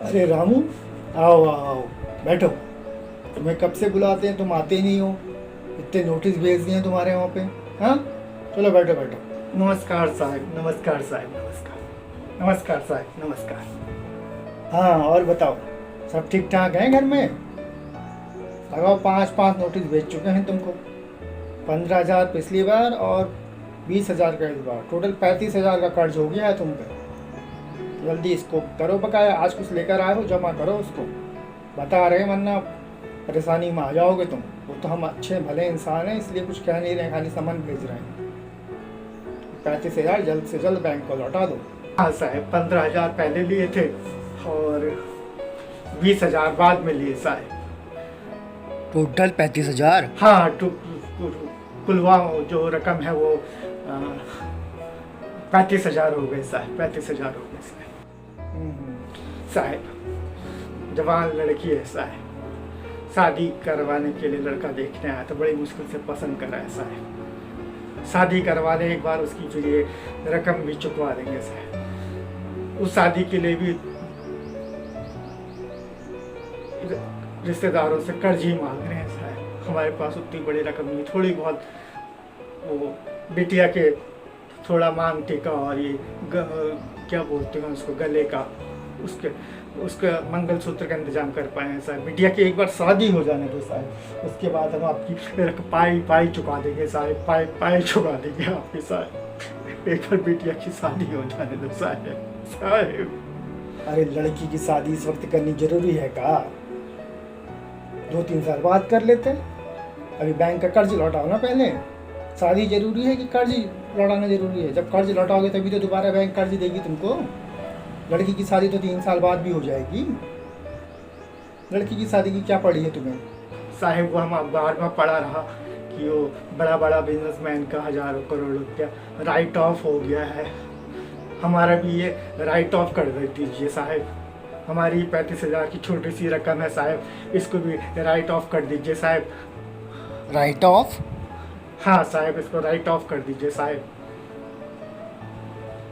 अरे रामू, आओ आओ आओ, बैठो। तुम्हें कब से बुलाते हैं, तुम आते ही नहीं हो। इतने नोटिस भेज दिए हैं तुम्हारे वहाँ पे। हाँ, चलो बैठो बैठो। नमस्कार साहब, नमस्कार साहब, नमस्कार। नमस्कार साहब, नमस्कार। हाँ, और बताओ, सब ठीक ठाक हैं घर में? लगाओ, 5-5 नोटिस भेज चुके हैं तुमको। 15,000 पिछली बार और 20,000 का इस बार, टोटल 35,000 का कर्ज हो गया है तुम पे। जल्दी इसको करो बकाया। आज कुछ लेकर आए हो, जमा करो उसको। बता रहे, वरना परेशानी में आ जाओगे तुम। वो तो हम अच्छे भले इंसान हैं, इसलिए कुछ कह नहीं रहे, खाली सामान भेज रहे हैं। 35,000 जल्द से जल्द बैंक को लौटा दो। हाँ साहब, 15,000 पहले लिए थे और 20,000 बाद में लिए साहब। टोटल 35,000। हाँ, कुलवा जो रकम है वो 35,000 हो गए साहब, 35,000 हो गए साहब। साहब, जवान लड़की है साहब, शादी करवाने के लिए लड़का देखने आया तो बड़ी मुश्किल से पसंद करा है साहब। शादी करवा लें एक बार, उसकी फिर ये रकम भी चुकवा देंगे साहब। उस शादी के लिए भी रिश्तेदारों से कर्ज ही मांग रहे हैं साहब। हमारे पास उतनी बड़ी रकम नहीं, थोड़ी बहुत वो बिटिया के थोड़ा मांग टीका और ये क्या बोलते हैं उसको, गले का, उसके उसके मंगलसूत्र का इंतजाम कर पाए हैं साहब। बिटिया की एक बार शादी हो जाने दो साहब, उसके बाद हम आपकी पाई चुका देंगे साहब, पाई चुका देंगे आपके साहब। एक बार बिटिया की शादी हो जाने दो साहब। अरे लड़की की शादी इस वक्त करनी जरूरी है का? 2-3 साल बाद कर लेते हैं। अभी बैंक का कर्ज लौटाओ ना पहले। शादी जरूरी है कि कर्ज लौटाना जरूरी है? जब कर्ज लौटाओगे तभी तो दोबारा बैंक कर्ज देगी तुमको। लड़की की शादी तो 3 साल बाद भी हो जाएगी। लड़की की शादी की क्या पड़ी है तुम्हें साहिब? वो हम अखबार में पढ़ा रहा कि वो बड़ा बड़ा बिजनेसमैन का हजारों करोड़ रुपया राइट ऑफ हो गया है। हमारा भी ये राइट ऑफ कर दीजिए साहिब। हमारी 35,000 की छोटी सी रकम है साहिब, इसको भी राइट ऑफ कर दीजिए साहिब। Right of? हाँ साहिब, इसको राइट ऑफ कर दीजिए साहिब।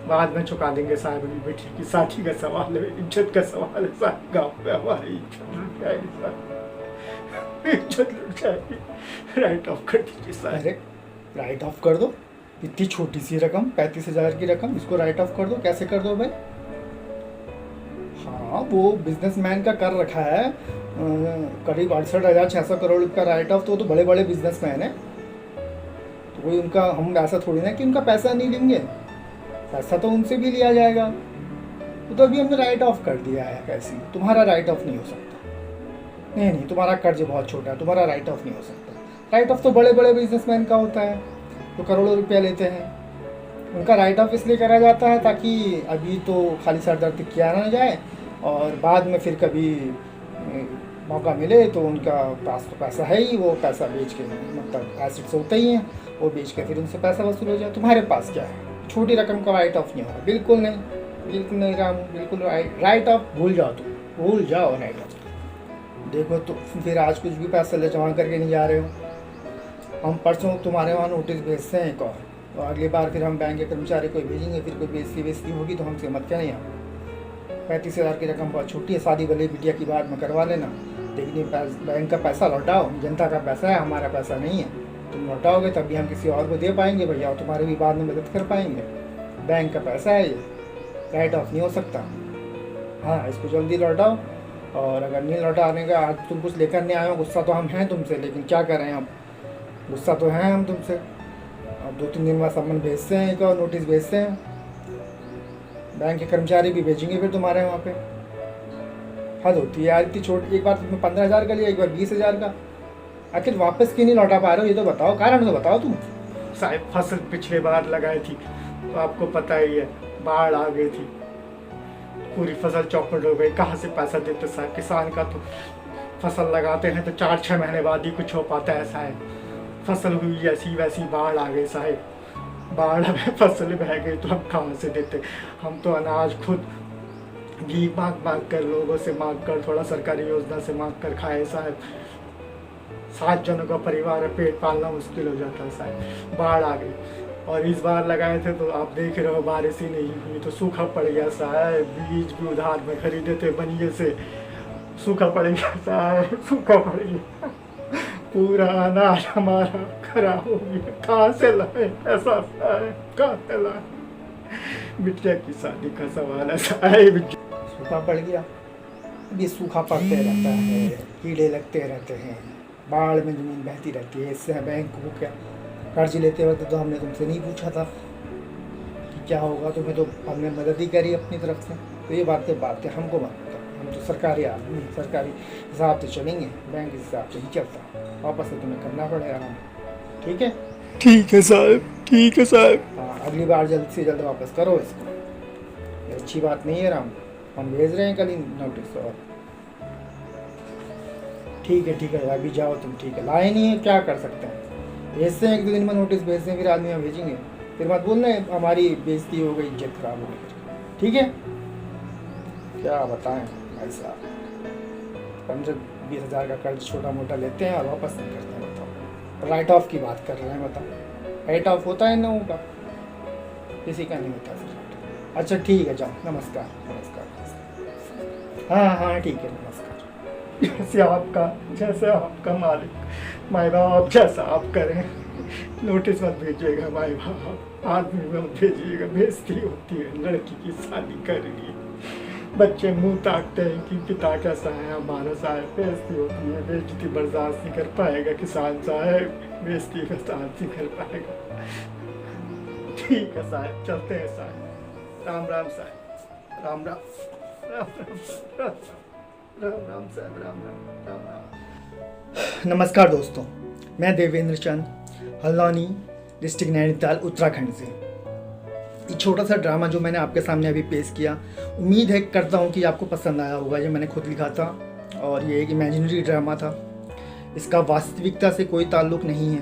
बाद में चुका देंगे साहब। अभी बेटी की शादी का सवाल है, इज्जत का सवाल है साहब। गाँव में हमारी इज्जत लुट जाएगी साहब, इज्जत लुट जाएगी। राइट ऑफ कर दीजिए साहब। अरे राइट ऑफ कर दो? इतनी छोटी सी रकम, 35,000 की रकम, इसको राइट ऑफ कर दो? कैसे कर दो भाई? हाँ, वो बिजनेसमैन का कर रखा है करीब 68,600 करोड़ का राइट ऑफ। तो बड़े बड़े बिजनेसमैन है, तो वही उनका, हम ऐसा थोड़ी ना कि उनका पैसा नहीं लेंगे। पैसा तो उनसे भी लिया जाएगा। तो अभी हमने राइट ऑफ कर दिया है। कैसी? तुम्हारा राइट ऑफ नहीं हो सकता। नहीं, तुम्हारा कर्ज बहुत छोटा है, तुम्हारा राइट ऑफ नहीं हो सकता। राइट ऑफ तो बड़े बड़े बिजनेसमैन का होता है, तो करोड़ों रुपया लेते हैं। उनका राइट ऑफ इसलिए करा जाता है ताकि अभी तो खाली सर दर्द किया ना जाए, और बाद में फिर कभी मौका मिले तो उनका पास तो पैसा है ही, वो पैसा बेच के, मतलब एसेट्स होते ही हैं, वो बेच के फिर उनसे पैसा वसूल हो जाए। तुम्हारे पास क्या है? छोटी रकम का राइट ऑफ नहीं होगा। बिल्कुल नहीं, बिल्कुल नहीं राम, बिल्कुल राइट ऑफ भूल जाओ, तुम भूल जाओ राइट ऑफ। देखो तो फिर आज कुछ भी पैसा ले जमा करके नहीं जा रहे हो। हम परसों तुम्हारे वहाँ नोटिस भेजते हैं एक और, तो अगली बार फिर हम बैंक के कर्मचारी को भेजेंगे। फिर कोई बेइज्जती होगी तो हमसे मत कहना। 35,000 की रकम बहुत छोटी है। शादी भले बिटिया की बाद में करवा लेना, लेकिन बैंक का पैसा लौटाओ। जनता का पैसा है, हमारा पैसा नहीं है। तुम लौटाओगे तभी हम किसी और को दे पाएंगे भैया, और तुम्हारे भी बाद में मदद कर पाएंगे। बैंक का पैसा है ये, राइट ऑफ नहीं हो सकता। हाँ, इसको जल्दी लौटाओ। और अगर नहीं लौटाने का, आज तुम कुछ लेकर नहीं आए हो, गुस्सा तो हम हैं तुमसे, लेकिन क्या करें अब, गुस्सा तो है हम तुमसे। अब 2-3 दिन बाद सामान भेजते हैं, एक और नोटिस भेजते हैं। बैंक के कर्मचारी भी भेजेंगे फिर तुम्हारे वहाँ पे। हद होती है यार, इतनी छोटी। एक बार तुमने 15,000 का लिया, एक बार 20,000 का। आखिर वापस क्यों नहीं लौटा पा रहे हो? ये तो बताओ, कारण तो बताओ तुम। साहब, फसल पिछले बार लगाई थी तो आपको पता ही है, बाढ़ आ गई थी, पूरी फसल चौपट हो गई। कहाँ से पैसा देते साहब? किसान का तो फसल लगाते हैं तो 4-6 महीने बाद ही कुछ हो पाता है साहब। फसल हुई ऐसी वैसी, बाढ़ आ गई साहब। बाढ़ में फसल बह गई तो हम कहाँ से देते? हम तो अनाज खुद भीख मांग कर, लोगों से मांग कर, थोड़ा सरकारी योजना से मांग कर खाए साहब। 7 जनों का परिवार है, पेट पालना मुश्किल हो जाता है साहब। बाढ़ आ गई, और इस बार लगाए थे तो आप देख रहे हो बारिश ही नहीं हुई, तो सूखा पड़ गया साहब। बीज भी उधार में खरीदे थे बनिए से, सूखा पड़ गया साहब, सूखा पड़ गया। पूरा अनाज हमारा खराब हो गया। कहाँ से लाए ऐसा साहब, कहाँ से लाए? बिटिया की शादी का सवाल है साहब। सूखा पड़ गया, ये सूखा पड़ते रहता है, कीड़े लगते रहते हैं, बाढ़ में ज़मीन बहती रहती है। इससे बैंक को क्या कर्ज लेते वक्त तो हमने तुमसे नहीं पूछा था कि क्या होगा, तुम्हें तो हमने मदद ही करी अपनी तरफ से। तो ये बातें हमको मत बताओ, हम तो सरकारी आदमी, सरकारी हिसाब से चलेंगे, बैंक के हिसाब से ही चलता। वापस से तुम्हें करना पड़ेगा हम, ठीक है? ठीक है साहब, ठीक है साहब। हाँ, अगली बार जल्द से जल्द वापस करो इसको, ये अच्छी बात नहीं है राम। हम भेज रहे हैं कल ही नोटिस। और ठीक है अभी जाओ तुम, ठीक है? लाए नहीं है, क्या कर सकते हैं? भेजते हैं, 1-2 दिन में नोटिस भेजते हैं, फिर आदमी हम भेजेंगे, फिर मत बोलना हमारी बेइज्जती हो गई, इज्जत खराब हो गई, ठीक है? क्या बताएं भाई साहब, 15-20 हज़ार का कर्ज छोटा मोटा लेते हैं और वापस नहीं करते हैं। बताओ, राइट ऑफ की बात कर रहे हैं, बताओ राइट ऑफ होता है इन लोगों का? किसी का नहीं होता सर। अच्छा ठीक है, जाओ, नमस्कार नमस्कार। हाँ ठीक है, नमस्कार। जैसे आपका मालिक, माई बाप जैसा आप करें। नोटिस मत भेजिएगा माई बाप, आदमी मत भेजिएगा, बेइज्जती होती है। लड़की की शादी कर रही, बच्चे मुंह ताकते हैं कि पिता कैसा है, हमारा साहब। बेइज्जती होती है, बेइज्जती बर्दाश्त नहीं कर पाएगा किसान साहब, बेइज्जती बर्दाश्त नहीं कर पाएगा। ठीक है साहब, चलते हैं साहब। राम राम साहब, राम राम राम राम राम राम साहब, राम राम राम राम। नमस्कार दोस्तों, मैं देवेंद्र चंद हल्द्वानी, डिस्ट्रिक्ट नैनीताल, उत्तराखंड से। ये छोटा सा ड्रामा जो मैंने आपके सामने अभी पेश किया, उम्मीद है करता हूँ कि आपको पसंद आया होगा। ये मैंने खुद लिखा था और ये एक इमेजिनरी ड्रामा था, इसका वास्तविकता से कोई ताल्लुक नहीं है,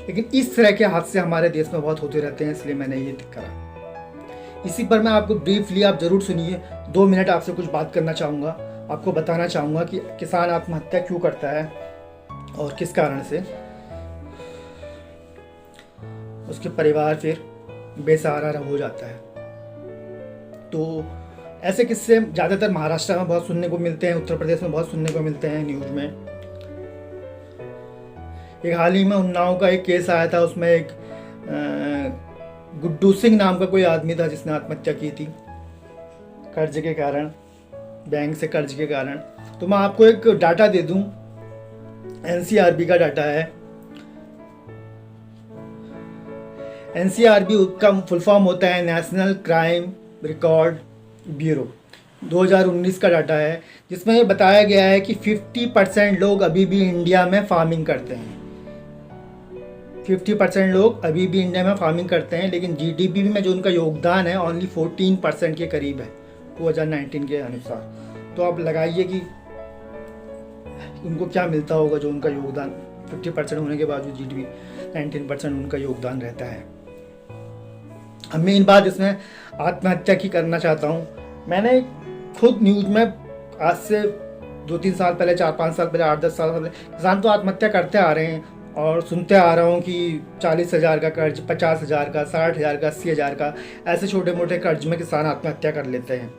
लेकिन इस तरह के हादसे हमारे देश में बहुत होते रहते हैं, इसलिए मैंने ये करा। इसी पर मैं आपको ब्रीफली, आप ज़रूर सुनिए, 2 मिनट आपसे कुछ बात करना चाहूँगा। आपको बताना चाहूँगा कि किसान आत्महत्या क्यों करता है और किस कारण से उसके परिवार फिर बेसहारा हो जाता है। तो ऐसे किस्से ज़्यादातर महाराष्ट्र में बहुत सुनने को मिलते हैं, उत्तर प्रदेश में बहुत सुनने को मिलते हैं न्यूज़ में। एक हाल ही में उन्नाव का एक केस आया था, उसमें एक गुड्डू सिंह नाम का कोई आदमी था जिसने आत्महत्या की थी कर्ज के कारण, बैंक से कर्ज के कारण। तो मैं आपको एक डाटा दे दूं, एनसीआरबी का डाटा है। एनसीआरबी का फुल फॉर्म होता है नेशनल क्राइम रिकॉर्ड ब्यूरो। 2019 का डाटा है, जिसमें ये बताया गया है कि 50% लोग अभी भी इंडिया में फार्मिंग करते हैं। 50% लोग अभी भी इंडिया में फार्मिंग करते हैं, लेकिन जीडीपी में जो उनका योगदान है ओनली 14% के करीब है 2019 के अनुसार। तो आप लगाइए कि उनको क्या मिलता होगा जो उनका योगदान 50% होने के बावजूद जीडीपी 19% उनका योगदान रहता है। अब मेन बात इसमें आत्महत्या की करना चाहता हूँ। मैंने खुद न्यूज़ में आज से 2-3 साल पहले, 4-5 साल पहले, 8-10 साल पहले किसान तो आत्महत्या करते आ रहे हैं और सुनते आ रहा हूँ कि 40,000 का कर्ज, 50,000 का, 60,000 का, 80,000 का, ऐसे छोटे मोटे कर्ज में किसान आत्महत्या कर लेते हैं।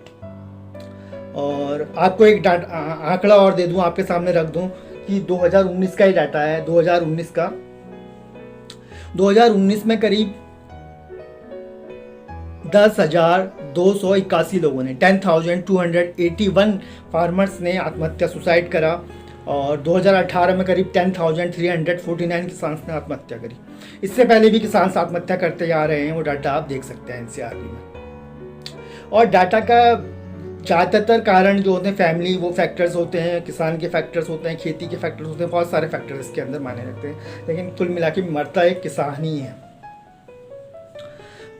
और आपको एक आंकड़ा और दे दूं, आपके सामने रख दूं कि 2019 का ही डाटा है। 2019 का, 2019 में करीब 10,281 लोगों ने, 10,281 फार्मर्स ने आत्महत्या, सुसाइड करा। और 2018 में करीब 10,349 किसान ने आत्महत्या करी। इससे पहले भी किसान आत्महत्या करते जा रहे हैं, वो डाटा आप देख सकते हैं एनसीआरबी में। और डाटा का ज़्यादातर कारण जो होते हैं फैमिली, वो फैक्टर्स होते हैं, किसान के फैक्टर्स होते हैं, खेती के फैक्टर्स होते हैं, बहुत सारे फैक्टर्स इसके अंदर माने रखते हैं, लेकिन कुल मिला के मरता एक किसान ही है।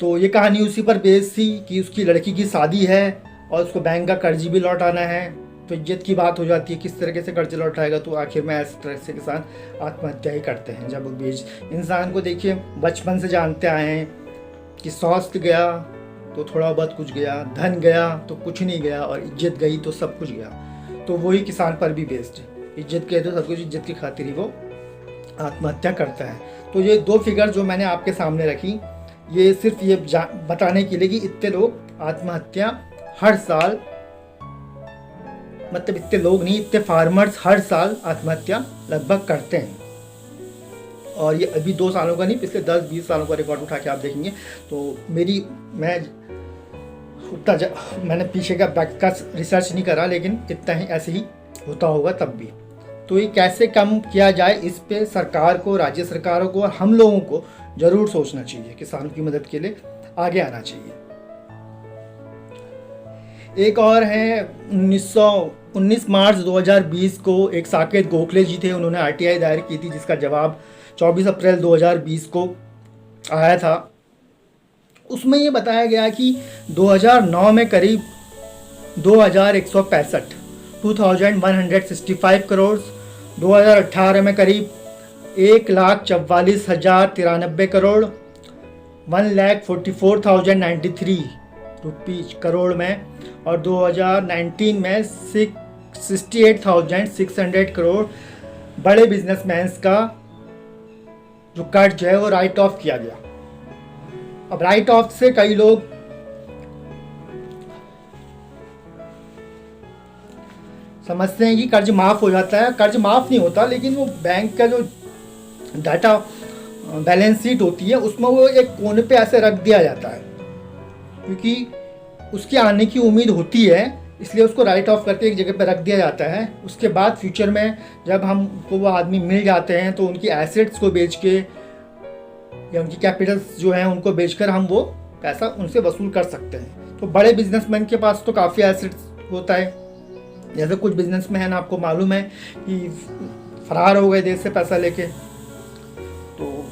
तो ये कहानी उसी पर बेस्ड थी कि उसकी लड़की की शादी है और उसको बैंक का कर्ज भी लौटाना है। तो इज्जत की बात हो जाती है, किस तरीके से कर्ज लौटाएगा। तो आखिर में इस तरह से किसान आत्महत्या ही करते हैं। जब बीज इंसान को देखिए, बचपन से जानते आए हैं कि स्वास्थ्य गया तो थोड़ा बहुत कुछ गया, धन गया तो कुछ नहीं गया, और इज्जत गई तो सब कुछ गया। तो वही किसान पर भी बेस्ड है, इज्जत गई तो सब कुछ, इज्जत की खातिर ही वो आत्महत्या करता है। तो ये 2 फिगर जो मैंने आपके सामने रखी, ये सिर्फ ये बताने के लिए कि इतने लोग आत्महत्या हर साल, मतलब इतने लोग नहीं, इतने फार्मर्स हर साल आत्महत्या लगभग करते हैं। और ये अभी 2 सालों का नहीं, पिछले 10-20 सालों का रिकॉर्ड उठा के आप देखेंगे तो मैंने पीछे का बैक का रिसर्च नहीं करा, लेकिन इतना ही ऐसे ही होता होगा तब भी। तो ये कैसे कम किया जाए, इस पे सरकार को, राज्य सरकारों को और हम लोगों को ज़रूर सोचना चाहिए। किसानों की मदद के लिए आगे आना चाहिए। एक और है 19 मार्च 2020 को एक साकेत गोखले जी थे, उन्होंने आरटीआई दायर की थी, जिसका जवाब 24 अप्रैल 2020 को आया था। उसमें ये बताया गया कि 2009 में करीब 2165 करोड़, 2018 में करीब 1,44,093 करोड़, 1,44,093 रुपीज करोड़ में, और 2019 में 68,600 करोड़ बड़े बिजनेसमैन्स का जो कर्ज है वो राइट ऑफ किया गया। अब राइट ऑफ से कई लोग समझते हैं कि कर्ज माफ हो जाता है। कर्ज माफ नहीं होता, लेकिन वो बैंक का जो डाटा बैलेंस शीट होती है उसमें वो एक कोने पे ऐसे रख दिया जाता है, क्योंकि उसके आने की उम्मीद होती है, इसलिए उसको राइट ऑफ करके एक जगह पर रख दिया जाता है। उसके बाद फ्यूचर में जब हमको वो आदमी मिल जाते हैं तो उनकी एसेट्स को बेच के या उनकी कैपिटल्स जो हैं उनको बेचकर हम वो पैसा उनसे वसूल कर सकते हैं। तो बड़े बिजनेसमैन के पास तो काफ़ी एसेट्स होता है। जैसे कुछ बिजनेसमैन आपको मालूम है कि फरार हो गए देश से पैसा लेके, तो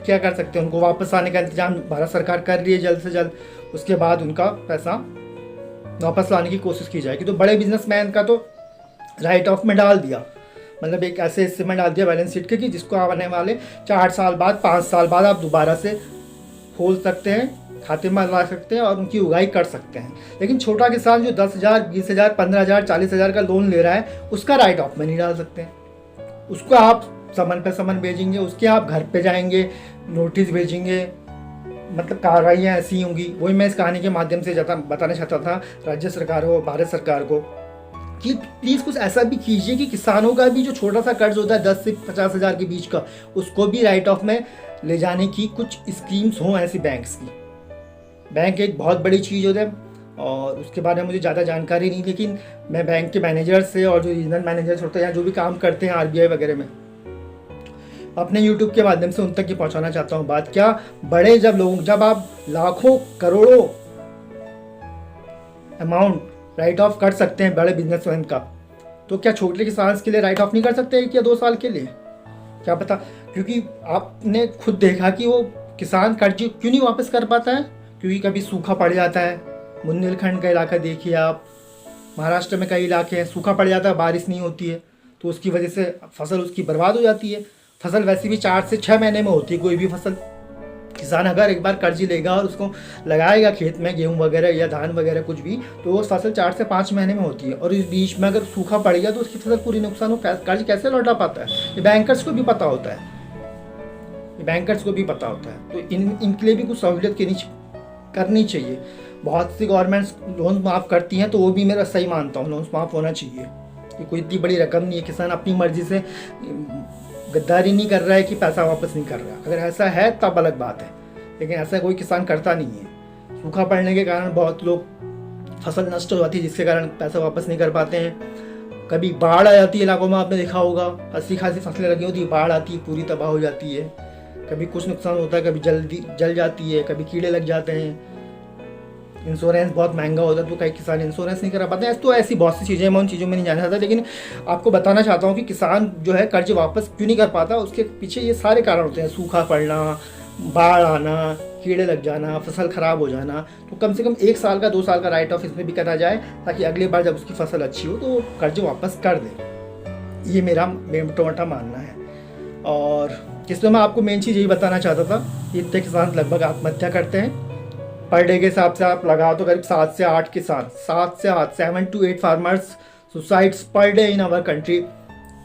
क्या कर सकते हैं, उनको वापस आने का इंतजाम भारत सरकार कर रही है जल्द से जल्द। उसके बाद उनका पैसा वापस लाने की कोशिश की जाएगी। तो बड़े बिजनेसमैन का तो राइट ऑफ में डाल दिया, मतलब एक ऐसे हिस्से में डाल दिया बैलेंस शीट के कि जिसको आने वाले 4 साल बाद, 5 साल बाद आप दोबारा से खोल सकते हैं, खाते में ला सकते हैं और उनकी उगाई कर सकते हैं। लेकिन छोटा किसान जो 10,000, 20,000, 15,000, 40,000 का लोन ले रहा है, उसका राइट ऑफ में नहीं डाल सकते हैं। उसको आप समन पे समन भेजेंगे, उसके आप घर पे जाएंगे, नोटिस भेजेंगे, मतलब कार्रवाइयाँ ऐसी होंगी। वही मैं इस कहानी के माध्यम से बताना चाहता था राज्य सरकार को, भारत सरकार को, कि प्लीज़ कुछ ऐसा भी कीजिए कि किसानों का भी जो छोटा सा कर्ज होता है 10 से 50,000 के बीच का, उसको भी राइट ऑफ में ले जाने की कुछ स्कीम्स हों ऐसी बैंक्स की। बैंक एक बहुत बड़ी चीज़ होता है और उसके बारे में मुझे ज़्यादा जानकारी नहीं, लेकिन मैं बैंक के मैनेजर से और जो रीजनल मैनेजर्स होते हैं या जो भी काम करते हैं आरबीआई वगैरह में, अपने यूट्यूब के माध्यम से उन तक ये पहुँचाना चाहता हूँ बात। क्या बड़े जब आप लाखों करोड़ों अमाउंट राइट ऑफ कर सकते हैं बड़े बिजनेसमैन का, तो क्या छोटे किसान के लिए राइट ऑफ नहीं कर सकते 1 या 2 साल के लिए? क्या पता, क्योंकि आपने खुद देखा कि वो किसान कर्ज क्यों नहीं वापस कर पाता है, क्योंकि कभी सूखा पड़ जाता है। बुंदेलखंड का इलाका देखिए आप, महाराष्ट्र में कई इलाके हैं, सूखा पड़ जाता है, बारिश नहीं होती है, तो उसकी वजह से फसल उसकी बर्बाद हो जाती है। फसल वैसे भी 4 से 6 महीने में होती है कोई भी फसल। किसान अगर एक बार कर्ज लेगा और उसको लगाएगा खेत में, गेहूं वगैरह या धान वगैरह कुछ भी, तो वो फसल 4 से 5 महीने में होती है। और इस बीच में अगर सूखा पड़ गया तो उसकी फसल पूरी नुकसान हो, कर्ज कैसे लौटा पाता है? ये बैंकर्स को भी पता होता है, तो इनके लिए भी कुछ सहूलियत करनी चाहिए। बहुत सी गवर्नमेंट्स लोन माफ़ करती हैं, तो वो भी मेरा सही मानता हूँ, लोन माफ़ होना चाहिए। ये कोई इतनी बड़ी रकम नहीं है, किसान अपनी मर्जी से गद्दारी नहीं कर रहा है कि पैसा वापस नहीं कर रहा। अगर ऐसा है तब अलग बात है, लेकिन ऐसा कोई किसान करता नहीं है। सूखा पड़ने के कारण बहुत लोग फसल नष्ट हो जाती है, जिसके कारण पैसा वापस नहीं कर पाते हैं। कभी बाढ़ आ जाती है इलाकों में, आपने देखा होगा, अच्छी खासी फसलें लगी होती है, बाढ़ आती है, पूरी तबाह हो जाती है। कभी कुछ नुकसान होता है, कभी जल जाती है, कभी कीड़े लग जाते हैं। इंश्योरेंस बहुत महंगा होता है, तो कई किसान इंश्योरेंस नहीं करा पाते हैं। तो ऐसी बहुत सी चीज़ें, मैं उन चीज़ों में नहीं जाना चाहता, लेकिन आपको बताना चाहता हूँ कि किसान जो है कर्ज वापस क्यों नहीं कर पाता, उसके पीछे ये सारे कारण होते हैं। सूखा पड़ना, बाढ़ आना, कीड़े लग जाना, फसल खराब हो जाना। तो कम से कम 1 साल का, 2 साल का राइट ऑफ इसमें भी करा जाए, ताकि अगली बार जब उसकी फसल अच्छी हो तो वो कर्ज वापस कर दे। ये मेरा मोटा मानना है। और जिसमें मैं आपको मेन चीज़ यही बताना चाहता था कि इतने किसान लगभग आत्महत्या करते हैं। पर डे के हिसाब से आप लगाओ तो करीब 7 से 8 किसान, 7 to 8 farmers suicides per day in our country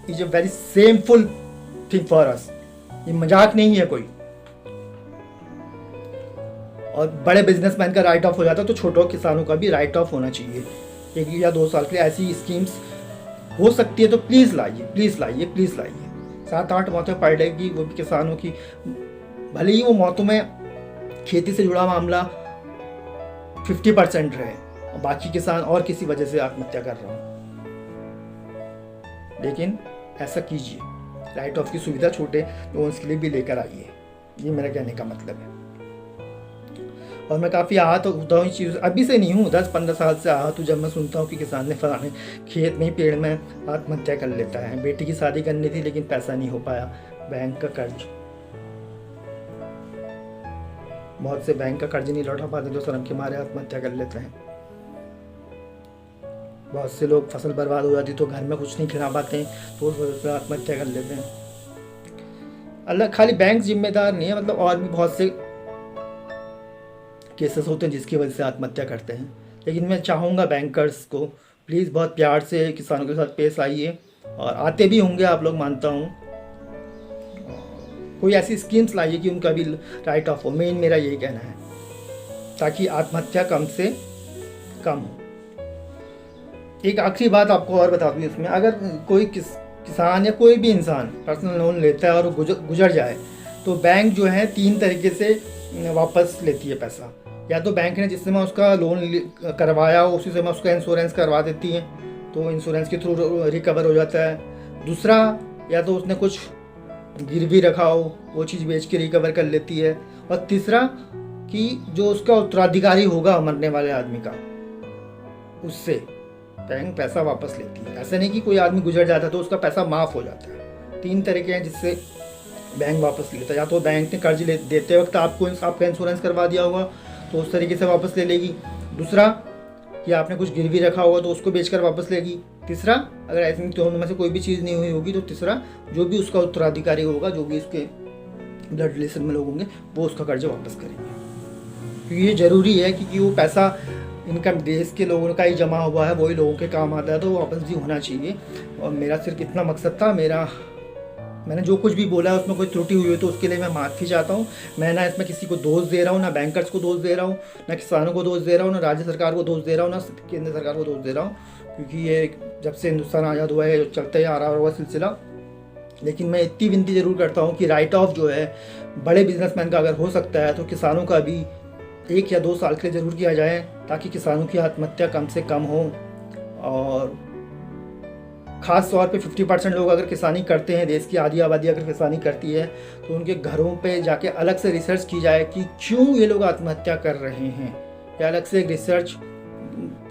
is a very shameful thing for us. ये मजाक नहीं है कोई। और बड़े बिजनेसमैन का राइट ऑफ हो जाता है तो छोटे किसानों का भी राइट ऑफ होना चाहिए। 1 या 2 साल के लिए ऐसी स्कीम्स हो सकती है तो प्लीज़ लाइए, प्लीज़ लाइए, प्लीज़ लाइए। 7-8 मौतें पड़ जाएगी वो भी किसानों की, भले ही वो मौतों में खेती से जुड़ा मामला 50% रहे और बाकी किसान और किसी वजह से आत्महत्या कर रहा हूँ, लेकिन ऐसा कीजिए, राइट ऑफ की सुविधा छोटे लोगों के लिए भी लेकर आइए, ये मेरा कहने का मतलब है। और मैं काफ़ी आहत होता हूँ इस चीज़, अभी से नहीं हूँ, 10-15 साल से आहत हूँ जब मैं सुनता हूँ कि किसान ने फलाने खेत में ही पेड़ में आत्महत्या कर लेता है। बेटी की शादी करनी थी लेकिन पैसा नहीं हो पाया, बैंक का कर्ज, बहुत से बैंक का कर्ज नहीं लौटा पाते तो शर्म के मारे आत्महत्या कर लेते हैं। बहुत से लोग फसल बर्बाद हो जाती तो घर में कुछ नहीं खिला पाते तो उस वजह से आत्महत्या कर लेते हैं। अलग खाली बैंक जिम्मेदार नहीं है, मतलब और भी बहुत से केसेस होते हैं जिसकी वजह से आत्महत्या करते हैं। लेकिन मैं चाहूँगा बैंकर्स को प्लीज़ बहुत प्यार से किसानों के साथ पेश आइए, और आते भी होंगे आप लोग, मानता हूँ। कोई ऐसी स्कीम्स लाइए कि उनका भी राइट ऑफ हो, मेन मेरा यही कहना है, ताकि आत्महत्या कम से कम हो। एक आखिरी बात आपको और बता दूँ इसमें, अगर कोई किसान या कोई भी इंसान पर्सनल लोन लेता है और वो गुजर जाए तो बैंक जो है 3 तरीके से वापस लेती है पैसा। या तो बैंक ने जिस समय उसका लोन करवाया हो उसी समय उसका इंश्योरेंस करवा देती है तो इंश्योरेंस के थ्रू रिकवर हो जाता है। दूसरा, या तो उसने कुछ गिरवी रखा हो वो चीज़ बेच के रिकवर कर लेती है। और तीसरा कि जो उसका उत्तराधिकारी होगा मरने वाले आदमी का, उससे बैंक पैसा वापस लेती है। ऐसा नहीं कि कोई आदमी गुजर जाता है तो उसका पैसा माफ़ हो जाता है। 3 तरीके हैं जिससे बैंक वापस लेता है। या तो बैंक ने कर्ज देते वक्त आपका इंश्योरेंस करवा दिया होगा तो उस तरीके से वापस ले लेगी। दूसरा कि आपने कुछ गिरवी रखा होगा तो उसको बेचकर वापस लेगी। तीसरा, अगर ऐसे दोनों में से कोई भी चीज़ नहीं हुई होगी तो तीसरा, जो भी उसका उत्तराधिकारी होगा, जो भी उसके ब्लड रिलेशन में लोग होंगे, वो उसका कर्ज वापस करेंगे। क्योंकि ये ज़रूरी है क्योंकि वो पैसा इनका देश के लोगों का ही जमा हुआ है, वही लोगों के काम आता है, तो वो वापस भी होना चाहिए। और मेरा सिर्फ इतना मकसद था। मैंने जो कुछ भी बोला है उसमें कोई त्रुटि हुई है तो उसके लिए मैं माफ़ी चाहता हूँ। मैं ना इसमें किसी को दोष दे रहा हूँ, ना बैंकर्स को दोष दे रहा हूँ, ना किसानों को दोष दे रहा हूँ, ना राज्य सरकार को दोष दे रहा हूँ, ना केंद्र सरकार को दोष दे रहा हूँ, क्योंकि ये जब से हिंदुस्तान आज़ाद हुआ है चलते ही आ रहा होगा सिलसिला। लेकिन मैं इतनी विनती ज़रूर करता हूँ कि राइट ऑफ जो है बड़े बिजनेसमैन का अगर हो सकता है तो किसानों का भी 1 या 2 साल के लिए ज़रूर किया जाए, ताकि किसानों की आत्महत्या कम से कम हो। और ख़ास तौर पे 50% लोग अगर किसानी करते हैं, देश की आधी आबादी अगर किसानी करती है, तो उनके घरों पे जाके अलग से रिसर्च की जाए कि क्यों ये लोग आत्महत्या कर रहे हैं, या अलग से एक रिसर्च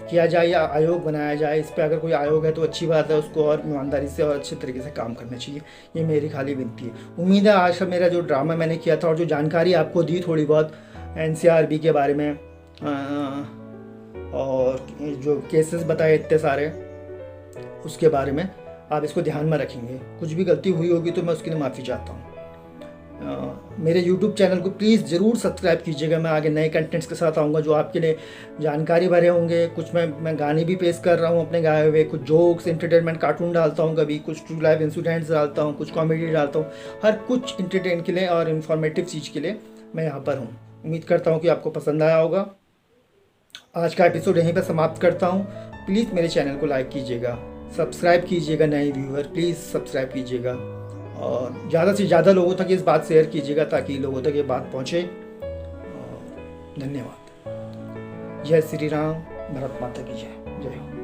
किया जाए या आयोग बनाया जाए। इस पर अगर कोई आयोग है तो अच्छी बात है, उसको और ईमानदारी से और अच्छे तरीके से काम करना चाहिए। ये मेरी खाली विनती है। उम्मीद है आज का मेरा जो ड्रामा मैंने किया था और जो जानकारी आपको दी थोड़ी बहुत NCRB के बारे में और जो केसेस बताए इतने सारे, उसके बारे में आप इसको ध्यान में रखेंगे। कुछ भी गलती हुई होगी तो मैं उसके लिए माफ़ी चाहता हूँ। मेरे YouTube चैनल को प्लीज़ ज़रूर सब्सक्राइब कीजिएगा। मैं आगे नए कंटेंट्स के साथ आऊँगा जो आपके लिए जानकारी भरे होंगे। कुछ मैं गाने भी पेश कर रहा हूँ अपने गाए हुए, कुछ जोक्स, एंटरटेनमेंट, कार्टून डालता हूँ, कभी कुछ ट्रू लाइफ इंसिडेंट्स डालता हूँ, कुछ कॉमेडी डालता हूँ। हर कुछ इंटरटेन के लिए और इन्फॉर्मेटिव चीज़ के लिए मैं यहाँ पर हूँ। उम्मीद करता हूँ कि आपको पसंद आया होगा। आज का एपिसोड यहीं पर समाप्त करता हूँ। प्लीज़ मेरे चैनल को लाइक कीजिएगा, सब्सक्राइब कीजिएगा। नए व्यूअर प्लीज़ सब्सक्राइब कीजिएगा और ज़्यादा से ज़्यादा लोगों तक इस बात शेयर कीजिएगा ताकि लोगों तक ये बात पहुँचे। धन्यवाद। जय श्री राम, भारत माता की जय। जय हो।